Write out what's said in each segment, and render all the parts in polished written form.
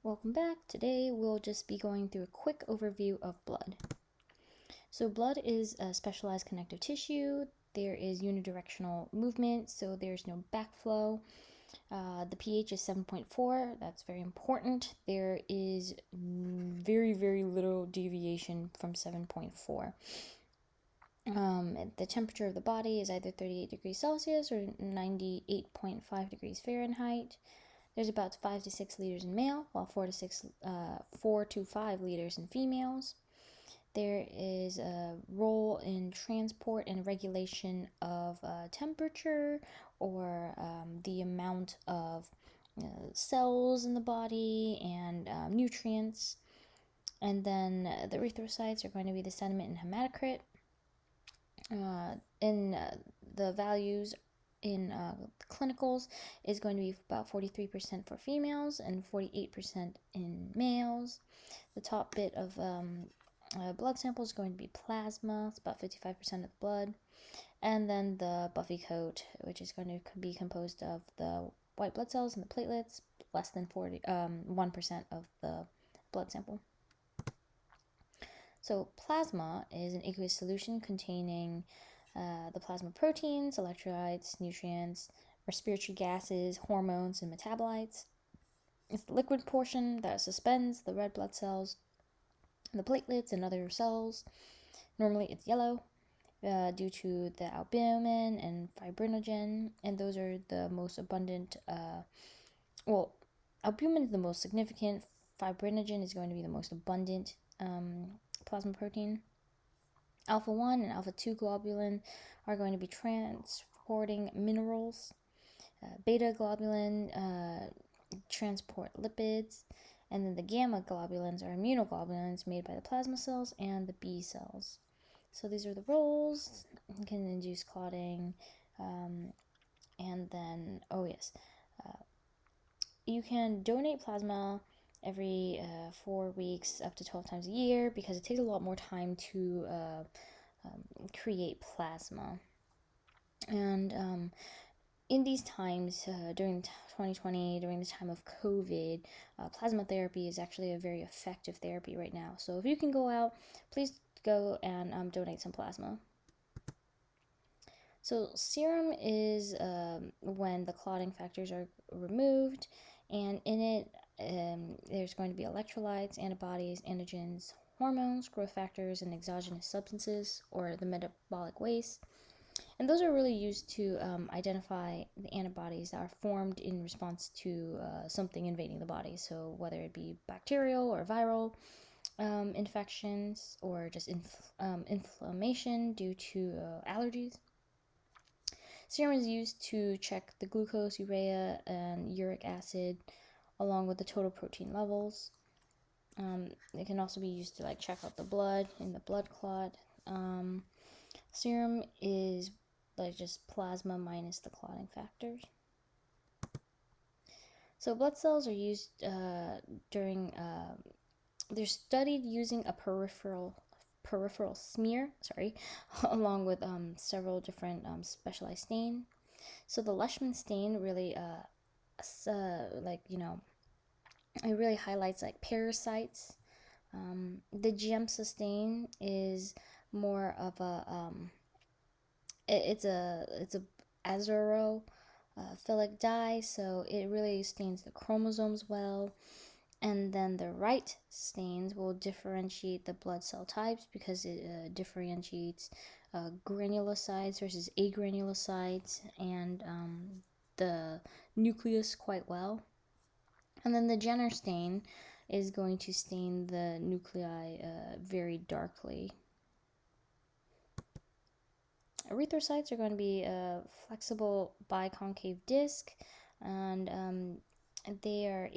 Welcome back. Today we'll just be going through a quick overview of blood. So blood is a specialized connective tissue. There is unidirectional movement, so there's no backflow. The pH is 7.4. That's very important. There is very, very little deviation from 7.4. The temperature of the body is either 38 degrees Celsius or 98.5 degrees Fahrenheit. There's about 5 to 6 liters in male, while 4 to 5 liters in females. There is a role in transport and regulation of temperature or the amount of cells in the body and nutrients. And then the erythrocytes are going to be the sediment and hematocrit. The values in clinicals is going to be about 43% for females and 48% in males. The top bit of blood sample is going to be plasma. It's about 55% of the blood. And then the buffy coat, which is going to be composed of the white blood cells and the platelets, less than 1% of the blood sample. So plasma is an aqueous solution containing the plasma proteins, electrolytes, nutrients, respiratory gases, hormones, and metabolites. It's the liquid portion that suspends the red blood cells, the platelets, and other cells. Normally it's yellow due to the albumin and fibrinogen, and those are the most abundant. Albumin is the most significant. Fibrinogen is going to be the most abundant plasma protein. Alpha 1 and alpha 2 globulin are going to be transporting minerals. Beta globulin transport lipids. And then the gamma globulins are immunoglobulins made by the plasma cells and the B cells. So these are the roles. You can induce clotting. And then, you can donate plasma every 4 weeks up to 12 times a year because it takes a lot more time to create plasma. And in these times, during 2020, during the time of COVID, plasma therapy is actually a very effective therapy right now. So if you can go out, please go and donate some plasma. So serum is when the clotting factors are removed, and in it there's going to be electrolytes, antibodies, antigens, hormones, growth factors, and exogenous substances, or the metabolic waste. And those are really used to identify the antibodies that are formed in response to something invading the body. So whether it be bacterial or viral infections, or just inflammation due to allergies. Serum is used to check the glucose, urea, and uric acid, along with the total protein levels. It can also be used to check out the blood in the blood clot. Serum is just plasma minus the clotting factors. So blood cells are used during. They're studied using a peripheral smear, along with several different specialized stain. So the Leishman stain really it really highlights parasites. The Giemsa stain is more of a it's a azurophilic dye, so it really stains the chromosomes well. And then the right stains will differentiate the blood cell types because it differentiates granulocytes versus agranulocytes and the nucleus quite well. And then the Jenner stain is going to stain the nuclei very darkly. Erythrocytes are going to be a flexible biconcave disc, and they're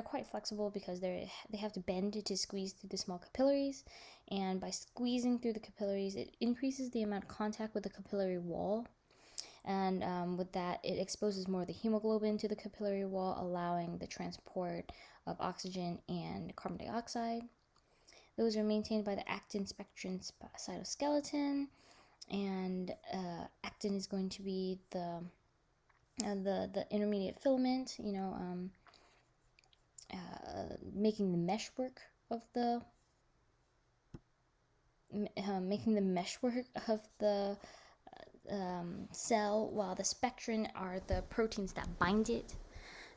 quite flexible because they have to bend to squeeze through the small capillaries, and by squeezing through the capillaries, it increases the amount of contact with the capillary wall, and with that, it exposes more of the hemoglobin to the capillary wall, allowing the transport of oxygen and carbon dioxide. Those are maintained by the actin spectrin cytoskeleton, and actin is going to be the intermediate filament, making the meshwork of the cell, while the spectrin are the proteins that bind it.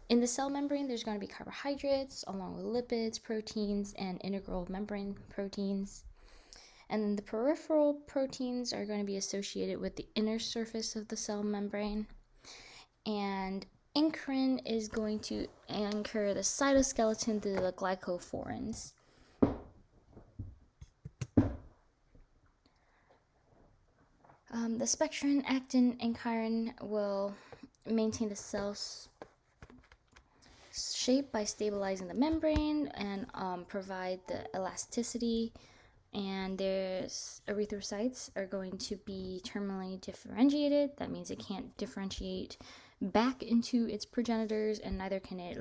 In the cell membrane, there's going to be carbohydrates along with lipids, proteins, and integral membrane proteins. And then the peripheral proteins are going to be associated with the inner surface of the cell membrane. And incrin is going to anchor the cytoskeleton to the glycophorins. The spectrin, actin, and chirin will maintain the cell's shape by stabilizing the membrane and provide the elasticity. And there's erythrocytes are going to be terminally differentiated. That means it can't differentiate back into its progenitors, and neither can it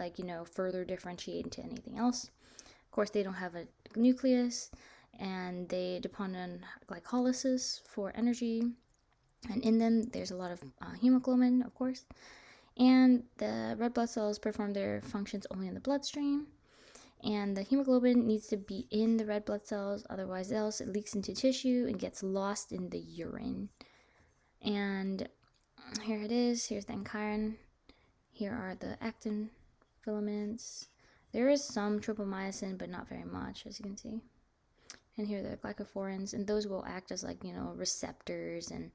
further differentiate into anything else. Of course, they don't have a nucleus, and they depend on glycolysis for energy. And in them, there's a lot of hemoglobin, of course. And the red blood cells perform their functions only in the bloodstream. And the hemoglobin needs to be in the red blood cells, otherwise else it leaks into tissue and gets lost in the urine. And here it is. Here's the chirin. Here are the actin filaments. There is some tropomyosin, but not very much, as you can see. And here are the glycophorins, and those will act as receptors and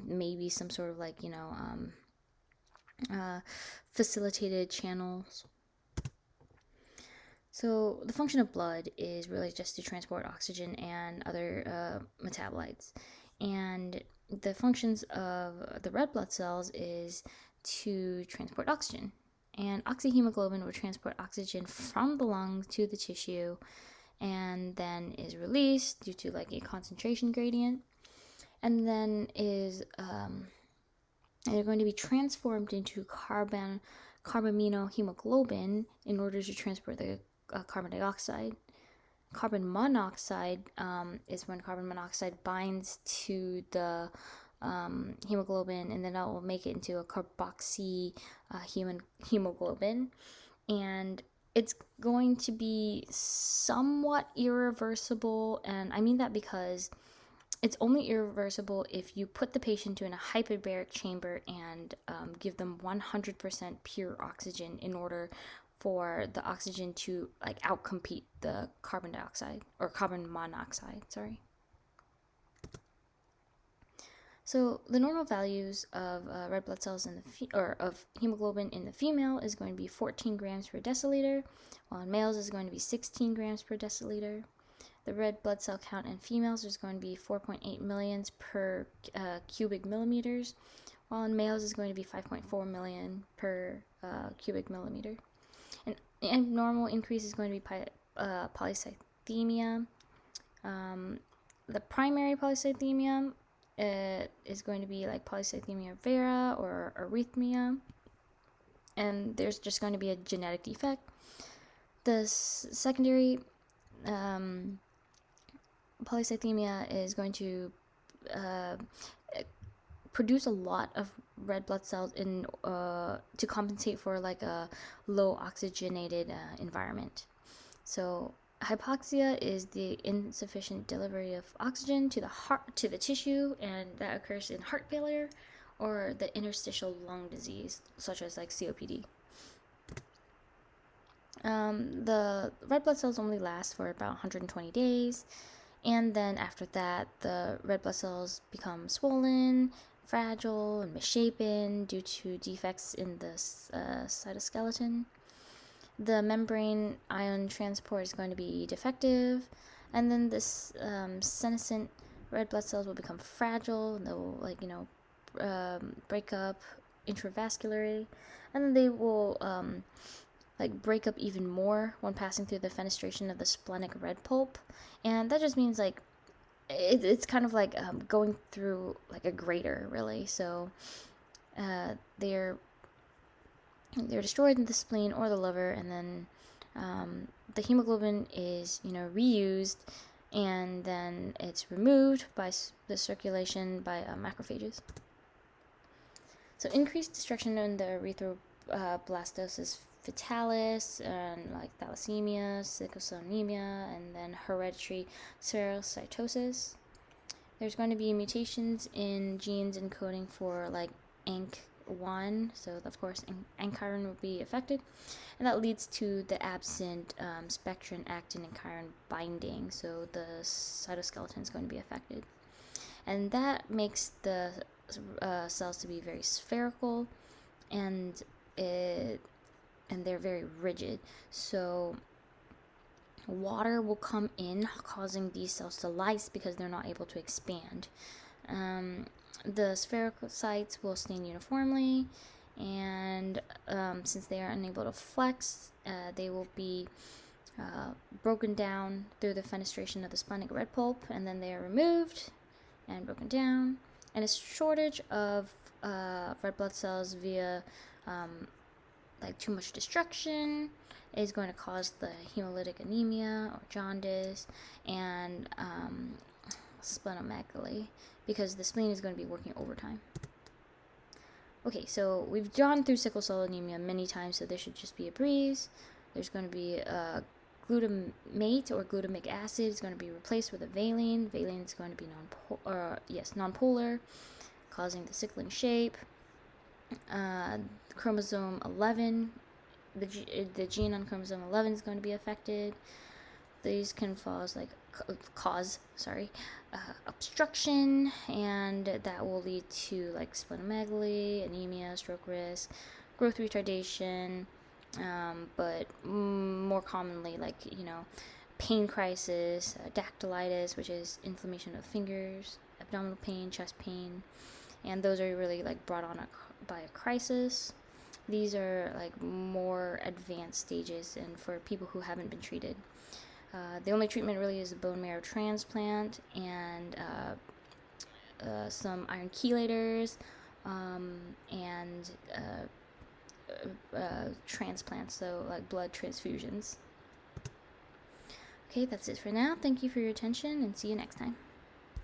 maybe some sort of facilitated channels. So the function of blood is really just to transport oxygen and other metabolites. And the functions of the red blood cells is to transport oxygen. And oxyhemoglobin will transport oxygen from the lungs to the tissue, and then is released due to a concentration gradient, and then is they're going to be transformed into carbaminohemoglobin in order to transport the carbon dioxide. Carbon monoxide is when carbon monoxide binds to the hemoglobin, and then that will make it into a carboxy hemoglobin, and it's going to be somewhat irreversible. And I mean that because it's only irreversible if you put the patient in a hyperbaric chamber and give them 100% pure oxygen in order for the oxygen to outcompete the carbon dioxide or carbon monoxide, sorry. So the normal values of red blood cells in of hemoglobin in the female is going to be 14 grams per deciliter, while in males is going to be 16 grams per deciliter. The red blood cell count in females is going to be 4.8 millions per cubic millimeters, while in males is going to be 5.4 million per cubic millimeter. An abnormal increase is going to be polycythemia. The primary polycythemia is going to be polycythemia vera or arrhythmia, and there's just going to be a genetic defect. The secondary polycythemia is going to produce a lot of red blood cells in to compensate for a low oxygenated environment. So hypoxia is the insufficient delivery of oxygen to the heart, to the tissue, and that occurs in heart failure or the interstitial lung disease, such as COPD. The red blood cells only last for about 120 days, and then after that, the red blood cells become swollen, fragile, and misshapen due to defects in the cytoskeleton. The membrane ion transport is going to be defective, and then this senescent red blood cells will become fragile, and they will break up intravascularly, and then they will break up even more when passing through the fenestration of the splenic red pulp. And that just means it's kind of going through a grater, really. So they're destroyed in the spleen or the liver, and then the hemoglobin is reused, and then it's removed by the circulation by macrophages. So increased destruction in the blastocyst fetalis, and like thalassemia, sickle cell anemia, and then hereditary serocytosis. There's going to be mutations in genes encoding for like ANK1, so of course ankyrin will be affected, and that leads to the absent spectrin, actin, and chirin binding, so the cytoskeleton is going to be affected. And that makes the cells to be very spherical, and they're very rigid. So water will come in, causing these cells to lyse because they're not able to expand. The Erythrocytes will stain uniformly, and since they are unable to flex, they will be broken down through the fenestration of the splenic red pulp, and then they are removed and broken down. And a shortage of red blood cells via like too much destruction is going to cause the hemolytic anemia or jaundice and splenomegaly, because the spleen is going to be working overtime. Okay, so we've gone through sickle cell anemia many times, so this should just be a breeze. There's going to be glutamate or glutamic acid is going to be replaced with a valine. Valine is going to be nonpolar, causing the sickling shape. Chromosome 11, the gene on chromosome 11 is going to be affected. These can cause obstruction, and that will lead to like splenomegaly, anemia, stroke risk, growth retardation, but more commonly pain crisis, dactylitis, which is inflammation of fingers, abdominal pain, chest pain, and those are really like brought on by a crisis. These are like more advanced stages and for people who haven't been treated. The only treatment really is a bone marrow transplant and some iron chelators and transplants, so like blood transfusions. Okay, that's it for now. Thank you for your attention, and see you next time.